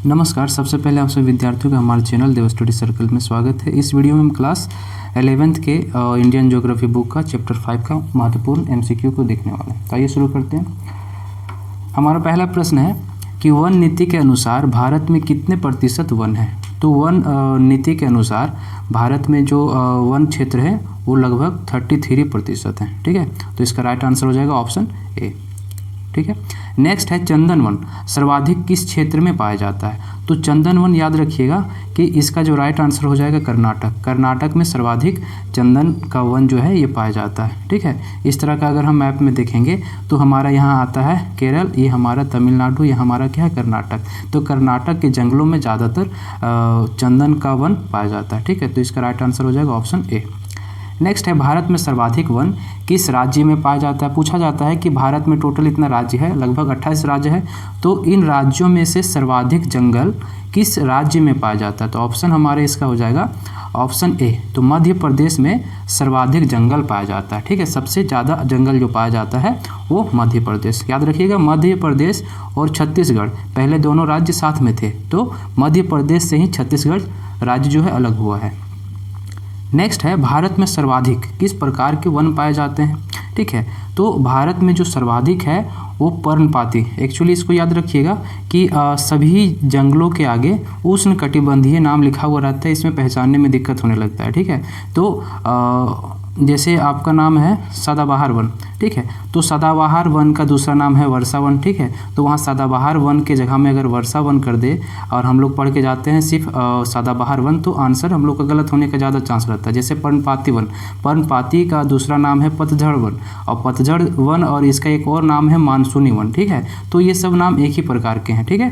नमस्कार। सबसे पहले आप सभी विद्यार्थियों का हमारे चैनल देव स्टडी सर्कल में स्वागत है। इस वीडियो में हम क्लास 11th के इंडियन ज्योग्राफी बुक का चैप्टर 5 का महत्वपूर्ण एमसीक्यू को देखने वाले हैं। तो आइए शुरू करते हैं। हमारा पहला प्रश्न है कि वन नीति के अनुसार भारत में कितने प्रतिशत वन है। तो वन नीति के अनुसार भारत में जो वन क्षेत्र है वो लगभग 33% है। ठीक है, तो इसका राइट आंसर हो जाएगा ऑप्शन ए। ठीक है, नेक्स्ट है चंदन वन सर्वाधिक किस क्षेत्र में पाया जाता है। तो चंदन वन याद रखिएगा कि इसका जो राइट आंसर हो जाएगा कर्नाटक। कर्नाटक में सर्वाधिक चंदन का वन जो है ये पाया जाता है। ठीक है, इस तरह का अगर हम मैप में देखेंगे तो हमारा यहाँ आता है केरल, ये हमारा तमिलनाडु, ये हमारा क्या है कर्नाटक। तो कर्नाटक के जंगलों में ज़्यादातर चंदन का वन पाया जाता है। ठीक है, तो इसका राइट आंसर हो जाएगा ऑप्शन ए। नेक्स्ट है भारत में सर्वाधिक वन किस राज्य में पाया जाता है। पूछा जाता है कि भारत में टोटल इतना राज्य है, लगभग 28 राज्य है, तो इन राज्यों में से सर्वाधिक जंगल किस राज्य में पाया जाता है। तो ऑप्शन हमारे इसका हो जाएगा ऑप्शन ए। तो मध्य प्रदेश में सर्वाधिक जंगल पाया जाता है। ठीक है, सबसे ज़्यादा जंगल जो पाया जाता है वो मध्य प्रदेश। याद रखिएगा मध्य प्रदेश और छत्तीसगढ़ पहले दोनों राज्य साथ में थे, तो मध्य प्रदेश से ही छत्तीसगढ़ राज्य जो है अलग हुआ है। नेक्स्ट है भारत में सर्वाधिक किस प्रकार के वन पाए जाते हैं। ठीक है, तो भारत में जो सर्वाधिक है वो पर्णपाती। एक्चुअली इसको याद रखिएगा कि सभी जंगलों के आगे उष्णकटिबंधीय नाम लिखा हुआ रहता है, इसमें पहचानने में दिक्कत होने लगता है। ठीक है, तो जैसे आपका नाम है सदाबहार वन। ठीक है, तो सदाबहार वन का दूसरा नाम है वर्षा वन। ठीक है, तो वहाँ सदाबहार वन के जगह में अगर वर्षा वन कर दे और हम लोग पढ़ के जाते हैं सिर्फ सदाबहार वन, तो आंसर हम लोग का गलत होने का ज़्यादा चांस रहता है। जैसे पर्णपाती वन, पर्णपाती का दूसरा नाम है पतझड़ वन, और पतझड़ वन और इसका एक और नाम है मानसूनी वन। ठीक है, तो ये सब नाम एक ही प्रकार के हैं। ठीक है,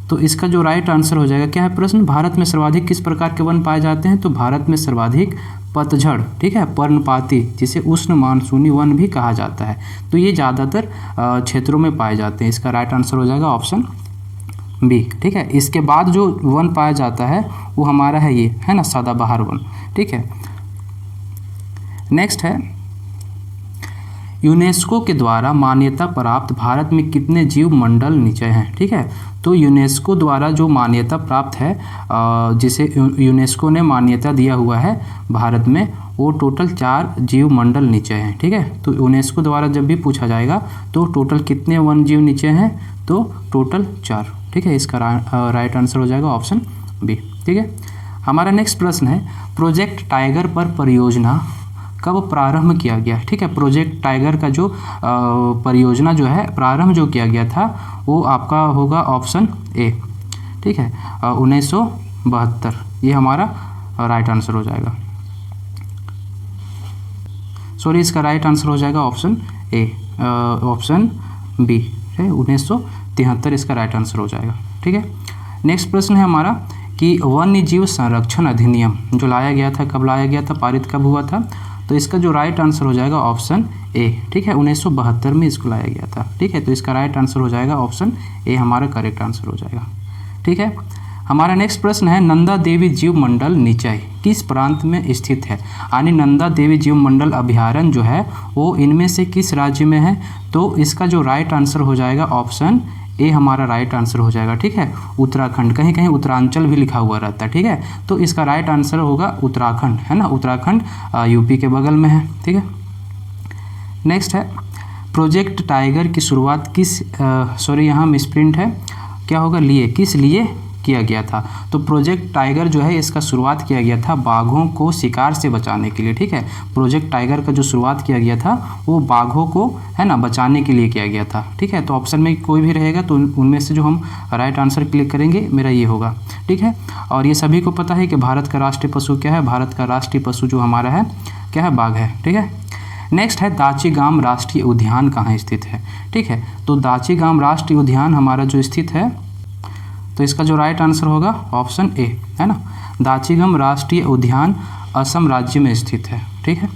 तो इसका जो राइट आंसर हो जाएगा क्या है प्रश्न, भारत में सर्वाधिक किस प्रकार के वन पाए जाते हैं। तो भारत में सर्वाधिक पतझड़, ठीक है, पर्णपाती, जिसे उष्ण मानसूनी वन भी कहा जाता है, तो ये ज़्यादातर क्षेत्रों में पाए जाते हैं। इसका राइट आंसर हो जाएगा ऑप्शन बी। ठीक है, इसके बाद जो वन पाया जाता है वो हमारा है ये है ना सदाबहार वन। ठीक है, नेक्स्ट है यूनेस्को के द्वारा मान्यता प्राप्त भारत में कितने जीव मंडल निचय हैं। ठीक है, तो यूनेस्को द्वारा जो मान्यता प्राप्त है, जिसे यूनेस्को ने मान्यता दिया हुआ है भारत में, वो टोटल 4 जीव मंडल निचय हैं। ठीक है, तो यूनेस्को द्वारा जब भी पूछा जाएगा तो टोटल कितने वन जीव निचय हैं, तो टोटल 4। ठीक है, इसका राइट आंसर हो जाएगा ऑप्शन बी। ठीक है, हमारा नेक्स्ट प्रश्न है प्रोजेक्ट टाइगर पर परियोजना कब प्रारंभ किया गया। ठीक है, प्रोजेक्ट टाइगर का जो परियोजना जो है प्रारंभ जो किया गया था वो आपका होगा ऑप्शन ए। ठीक है, 1972 ये हमारा राइट आंसर हो जाएगा। सॉरी, इसका राइट आंसर हो जाएगा ऑप्शन ए, ऑप्शन बी है 1973 इसका राइट आंसर हो जाएगा। ठीक है, नेक्स्ट प्रश्न है हमारा कि वन्य जीव संरक्षण अधिनियम जो लाया गया था, कब लाया गया था, पारित कब हुआ था। तो इसका जो राइट आंसर हो जाएगा ऑप्शन ए। ठीक है, 1972 में इसको लाया गया था। ठीक है, तो इसका राइट आंसर हो जाएगा ऑप्शन ए, हमारा करेक्ट आंसर हो जाएगा। ठीक है, हमारा नेक्स्ट प्रश्न है नंदा देवी जीव मंडल निचय किस प्रांत में स्थित है। यानी नंदा देवी जीव मंडल अभ्यारण्य जो है वो इनमें से किस राज्य में है। तो इसका जो राइट आंसर हो जाएगा ऑप्शन ए, हमारा राइट आंसर हो जाएगा। ठीक है, उत्तराखंड, कहीं कहीं उत्तरांचल भी लिखा हुआ रहता है। ठीक है, तो इसका राइट आंसर होगा उत्तराखंड, है ना, उत्तराखंड यूपी के बगल में है। ठीक है, नेक्स्ट है प्रोजेक्ट टाइगर की शुरुआत किस सॉरी यहाँ मिसप्रिंट है, क्या होगा लिए, किस लिए किया गया था। तो प्रोजेक्ट टाइगर जो है इसका शुरुआत किया गया था बाघों को शिकार से बचाने के लिए। ठीक है, प्रोजेक्ट टाइगर का जो शुरुआत किया गया था वो बाघों को है ना बचाने के लिए किया गया था। ठीक है, तो ऑप्शन में कोई भी रहेगा तो उनमें से जो हम राइट आंसर क्लिक करेंगे मेरा ये होगा। ठीक है, और ये सभी को पता है कि भारत का राष्ट्रीय पशु क्या है, भारत का राष्ट्रीय पशु जो हमारा है क्या है, बाघ है। ठीक है, नेक्स्ट है दाचीगाम राष्ट्रीय उद्यान कहाँ स्थित है। ठीक है, तो दाचीगाम राष्ट्रीय उद्यान हमारा जो स्थित है, तो इसका जो राइट आंसर होगा ऑप्शन ए, है ना, दाचीगम राष्ट्रीय उद्यान असम राज्य में स्थित है। ठीक है,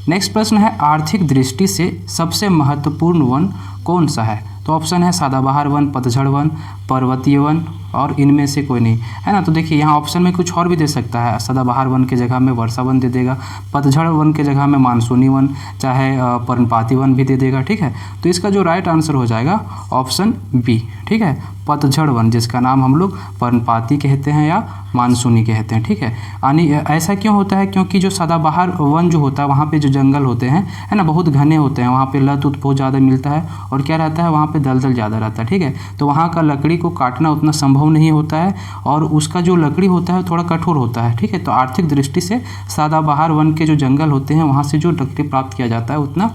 नेक्स्ट प्रश्न है आर्थिक दृष्टि से सबसे महत्वपूर्ण वन कौन सा है। तो ऑप्शन है सदाबहार वन, पतझड़ वन, पर्वतीय वन और इनमें से कोई नहीं, है ना। तो देखिए यहाँ ऑप्शन में कुछ और भी दे सकता है, सदाबहार वन के जगह में वर्षा वन दे देगा, पतझड़ वन के जगह में मानसूनी वन, चाहे पर्णपाती वन भी दे देगा, ठीक है। तो इसका जो राइट आंसर हो जाएगा ऑप्शन बी, ठीक है, पतझड़ वन, जिसका नाम हम लोग पर्णपाती कहते हैं या मानसूनी कहते हैं, ठीक है। यानी ऐसा क्यों होता है, क्योंकि जो सदाबहार वन जो होता है वहाँ पे जो जंगल होते हैं, है ना, बहुत घने होते हैं, वहाँ पे लत उत बहुत ज़्यादा मिलता है और क्या रहता है वहाँ पे दलदल ज़्यादा रहता है, ठीक है। तो वहाँ का लकड़ी को काटना उतना संभव नहीं होता है और उसका जो लकड़ी होता है थोड़ा कठोर होता है, ठीक है। तो आर्थिक दृष्टि से सदाबहार वन के जो जंगल होते हैं वहाँ से जो लकड़ी प्राप्त किया जाता है उतना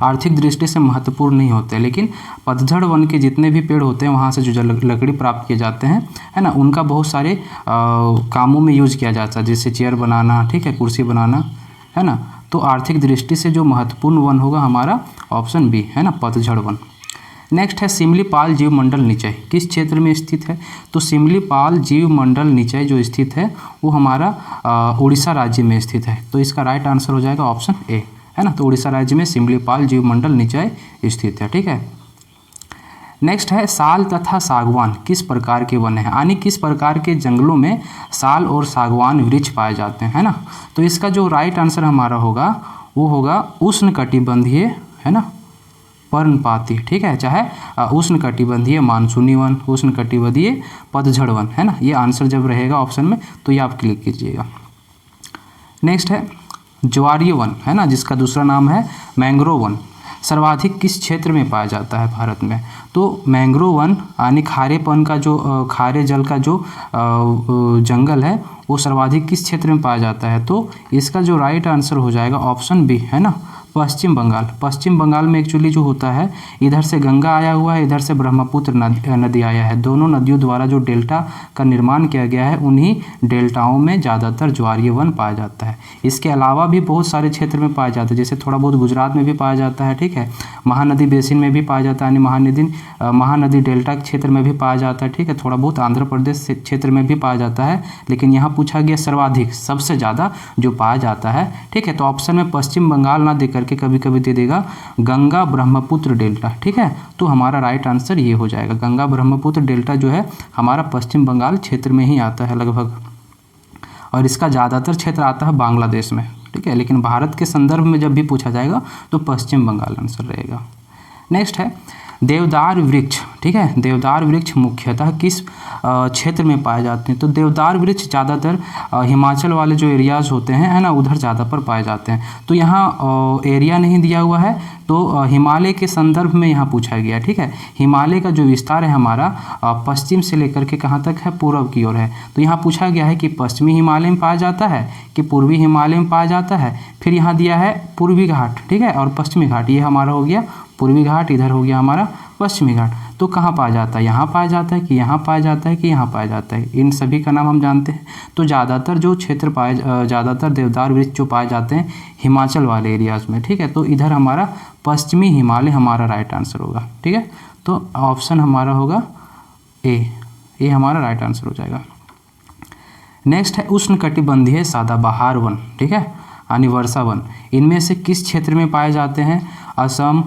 आर्थिक दृष्टि से महत्वपूर्ण नहीं होते, लेकिन पतझड़ वन के जितने भी पेड़ होते हैं वहाँ से जो लकड़ी प्राप्त किए जाते हैं, है ना, उनका बहुत सारे कामों में यूज किया जाता है, जैसे चेयर बनाना, ठीक है, कुर्सी बनाना, है ना। तो आर्थिक दृष्टि से जो महत्वपूर्ण वन होगा हमारा ऑप्शन बी, है ना, पतझड़ वन। नेक्स्ट है सिमलीपाल जीवमंडल निचय, किस क्षेत्र में स्थित है। तो सिमलीपाल जीवमंडल निचय जो स्थित है वो हमारा उड़ीसा राज्य में स्थित है। तो इसका राइट आंसर हो जाएगा ऑप्शन ए, है ना। तो उड़ीसा राज्य में सिमलीपाल जीवमंडल निचय स्थित है, ठीक है। नेक्स्ट है साल तथा सागवान किस प्रकार के वन हैं, यानी किस प्रकार के जंगलों में साल और सागवान वृक्ष पाए जाते हैं, है ना। तो इसका जो राइट आंसर हमारा होगा वो होगा उष्णकटिबंधीय, है ना, पर्णपाती, ठीक है, चाहे उष्णकटिबंधीय मानसूनी वन, उष्णकटिबंधीय पतझड़ वन, है ना। ये आंसर जब रहेगा ऑप्शन में तो ये आप क्लिक कीजिएगा। नेक्स्ट है ज्वारीय वन, है ना, जिसका दूसरा नाम है मैंग्रोव वन, सर्वाधिक किस क्षेत्र में पाया जाता है भारत में। तो मैंग्रोव वन यानी खारेपन का जो खारे जल का जो जंगल है वो सर्वाधिक किस क्षेत्र में पाया जाता है। तो इसका जो राइट आंसर हो जाएगा ऑप्शन बी, है ना, पश्चिम बंगाल। पश्चिम बंगाल में एक्चुअली जो होता है इधर से गंगा आया हुआ है, इधर से ब्रह्मपुत्र नदी आया है, दोनों नदियों द्वारा जो डेल्टा का निर्माण किया गया है उन्हीं डेल्टाओं में ज़्यादातर ज्वारीय वन पाया जाता है। इसके अलावा भी बहुत सारे क्षेत्र में पाया जाता है, जैसे थोड़ा बहुत गुजरात में भी पाया जाता है, ठीक है, महानदी बेसिन में भी पाया जाता है, यानी महानदी डेल्टा क्षेत्र में भी पाया जाता है, ठीक है, थोड़ा बहुत आंध्र प्रदेश क्षेत्र में भी पाया जाता है, लेकिन यहाँ पूछा गया सर्वाधिक, सबसे ज़्यादा जो पाया जाता है, ठीक है। तो ऑप्शन में पश्चिम बंगाल ना देकर के कभी कभी दे देगा गंगा ब्रह्मपुत्र डेल्टा, ठीक है। तो हमारा राइट आंसर ये हो जाएगा, गंगा ब्रह्मपुत्र डेल्टा जो है हमारा पश्चिम बंगाल क्षेत्र में ही आता है लगभग, और इसका ज़्यादातर क्षेत्र आता है बांग्लादेश में, ठीक है, लेकिन भारत के संदर्भ में जब भी पूछा जाएगा तो पश्चिम बंगाल आंसर रहेगा। नेक्स्ट है देवदार वृक्ष, ठीक है, देवदार वृक्ष मुख्यतः किस क्षेत्र में पाए जाते हैं। तो देवदार वृक्ष ज़्यादातर हिमाचल वाले जो एरियाज़ होते हैं, है ना, उधर ज़्यादा पर पाए जाते हैं। तो यहाँ एरिया नहीं दिया हुआ है, तो हिमालय के संदर्भ में यहाँ पूछा गया, ठीक है। हिमालय का जो विस्तार है हमारा पश्चिम से लेकर के कहाँ तक है, पूर्व की ओर है। तो यहाँ पूछा गया है कि पश्चिमी हिमालय में पाया जाता है कि पूर्वी हिमालय में पाया जाता है। फिर यहाँ दिया है पूर्वी घाट, ठीक है, और पश्चिमी घाट, ये हमारा हो गया पूर्वी घाट, इधर हो गया हमारा पश्चिमी घाट। तो कहाँ पाया जाता है, यहाँ पाया जाता है कि यहाँ पाया जाता है कि यहाँ पाया जाता है, इन सभी का नाम हम जानते हैं। तो ज़्यादातर जो क्षेत्र ज़्यादातर देवदार वृक्ष जो पाए जाते हैं हिमाचल वाले एरियाज़ में, ठीक है। तो इधर हमारा पश्चिमी हिमालय हमारा राइट आंसर होगा, ठीक है। तो ऑप्शन हमारा होगा ए हमारा राइट आंसर हो जाएगा। नेक्स्ट है उष्णकटिबंधीय सदाबहार वन, ठीक है, यानी वर्षा वन, इनमें से किस क्षेत्र में पाए जाते हैं। असम,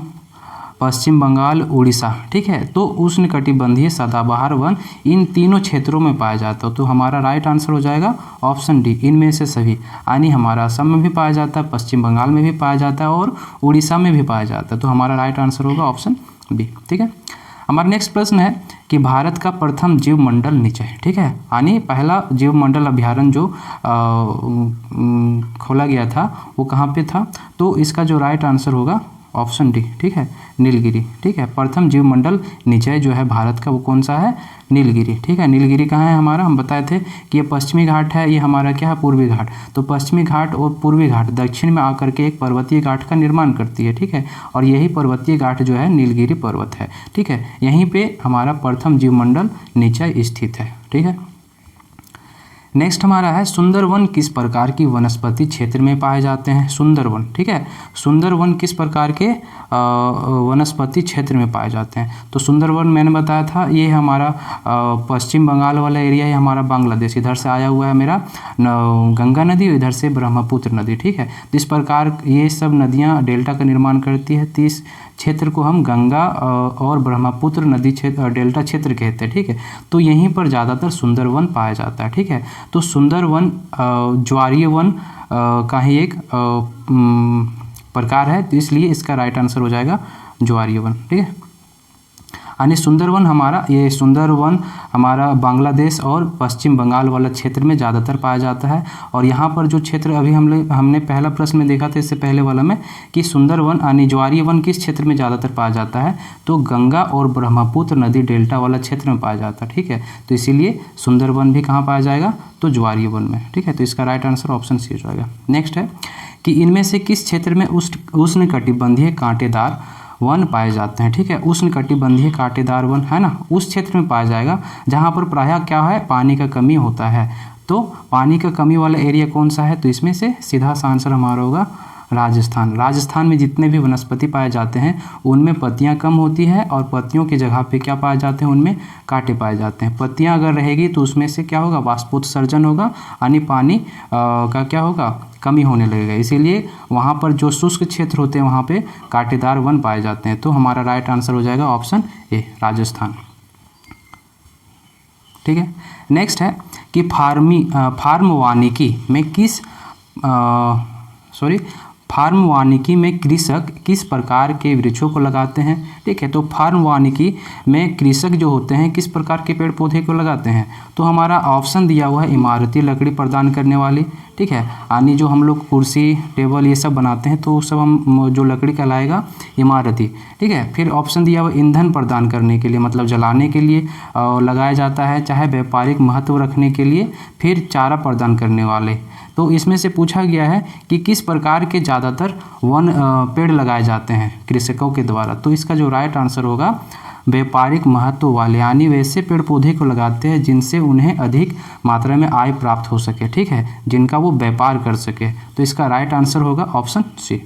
पश्चिम बंगाल, उड़ीसा, ठीक है। तो उष्णकटिबंधीय सदाबहार वन इन तीनों क्षेत्रों में पाया जाता है। तो हमारा राइट आंसर हो जाएगा ऑप्शन डी, इनमें से सभी, यानी हमारा असम में भी पाया जाता है, पश्चिम बंगाल में भी पाया जाता है और उड़ीसा में भी पाया जाता है। तो हमारा राइट आंसर होगा ऑप्शन बी, ठीक है। हमारा नेक्स्ट प्रश्न है कि भारत का प्रथम जीवमंडल निचय, ठीक है, यानी पहला जीवमंडल अभ्यारण्य जो खोला गया था वो कहाँ पे था। तो इसका जो राइट आंसर होगा ऑप्शन डी, ठीक है, नीलगिरी, ठीक है। प्रथम जीवमंडल निचय जो है भारत का वो कौन सा है, नीलगिरी, ठीक है। नीलगिरी कहाँ है हमारा, हम बताए थे कि ये पश्चिमी घाट है, ये हमारा क्या है, पूर्वी घाट। तो पश्चिमी घाट और पूर्वी घाट दक्षिण में आकर के एक पर्वतीय घाट का निर्माण करती है, ठीक है, और यही पर्वतीय घाट जो है नीलगिरी पर्वत है, ठीक है। यहीं पे हमारा प्रथम जीवमंडल निचय स्थित है, ठीक है। नेक्स्ट हमारा है सुंदरवन किस प्रकार की वनस्पति क्षेत्र में पाए जाते हैं। सुंदरवन, ठीक है, सुंदरवन किस प्रकार के वनस्पति क्षेत्र में पाए जाते हैं। तो सुंदरवन मैंने बताया था ये हमारा पश्चिम बंगाल वाला एरिया है, हमारा बांग्लादेश, इधर से आया हुआ है मेरा गंगा नदी और इधर से ब्रह्मपुत्र नदी, ठीक है। तो इस प्रकार ये सब नदियाँ डेल्टा का निर्माण करती है। 30 क्षेत्र को हम गंगा और ब्रह्मपुत्र नदी क्षेत्र डेल्टा क्षेत्र कहते हैं, ठीक है। तो यहीं पर ज़्यादातर सुंदर वन पाया जाता है, ठीक है। तो सुंदर वन ज्वारीय वन का ही एक प्रकार है, तो इसलिए इसका राइट आंसर हो जाएगा ज्वारीय वन, ठीक है। यानी सुंदरवन हमारा बांग्लादेश और पश्चिम बंगाल वाला क्षेत्र में ज़्यादातर पाया जाता है। और यहाँ पर जो क्षेत्र अभी हमने पहला प्रश्न में देखा था इससे पहले वाला में कि सुंदरवन यानी ज्वारीय वन किस क्षेत्र में ज़्यादातर पाया जाता है, तो गंगा और ब्रह्मपुत्र नदी डेल्टा वाला क्षेत्र में पाया जाता है, ठीक है। तो इसीलिए सुंदरवन भी कहाँ पाया जाएगा, तो ज्वारीय वन में, ठीक है। तो इसका राइट आंसर ऑप्शन सी हो जाएगा। नेक्स्ट है कि इनमें से किस क्षेत्र में उष्णकटिबंधीय कांटेदार वन पाए जाते हैं, ठीक है। उष्णकटिबंधीय कांटेदार वन है ना, उस क्षेत्र में पाया जाएगा जहाँ पर प्रायः क्या है, पानी का कमी होता है। तो पानी का कमी वाला एरिया कौन सा है, तो इसमें से सीधा सा आंसर हमारा होगा राजस्थान। राजस्थान में जितने भी वनस्पति पाए जाते हैं उनमें पत्तियां कम होती है और पत्तियों की जगह पे क्या पाए जाते हैं, उनमें कांटे पाए जाते हैं। पत्तियां अगर रहेगी तो उसमें से क्या होगा, वाष्पोत्सर्जन होगा, यानी पानी का क्या होगा, कमी होने लगेगा। इसीलिए वहाँ पर जो शुष्क क्षेत्र होते हैं वहाँ पे कांटेदार वन पाए जाते हैं। तो हमारा राइट आंसर हो जाएगा ऑप्शन ए, राजस्थान, ठीक है। नेक्स्ट है कि फार्म वानिकी में कृषक किस प्रकार के वृक्षों को लगाते हैं, ठीक है। तो फार्म वानिकी में कृषक जो होते हैं किस प्रकार के पेड़ पौधे को लगाते हैं, तो हमारा ऑप्शन दिया हुआ है इमारती लकड़ी प्रदान करने वाली, ठीक है। यानी जो हम लोग कुर्सी टेबल ये सब बनाते हैं तो सब हम जो लकड़ी कहलाएगा इमारती, ठीक है। फिर ऑप्शन दिया हुआ ईंधन प्रदान करने के लिए, मतलब जलाने के लिए लगाया जाता है, चाहे व्यापारिक महत्व रखने के लिए, फिर चारा प्रदान करने वाले। तो इसमें से पूछा गया है कि किस प्रकार के ज़्यादातर पेड़ लगाए जाते हैं कृषकों के द्वारा, तो इसका जो राइट आंसर होगा व्यापारिक महत्व वाले, यानी वैसे पेड़ पौधे को लगाते हैं जिनसे उन्हें अधिक मात्रा में आय प्राप्त हो सके, ठीक है, जिनका वो व्यापार कर सके। तो इसका राइट आंसर होगा ऑप्शन सी।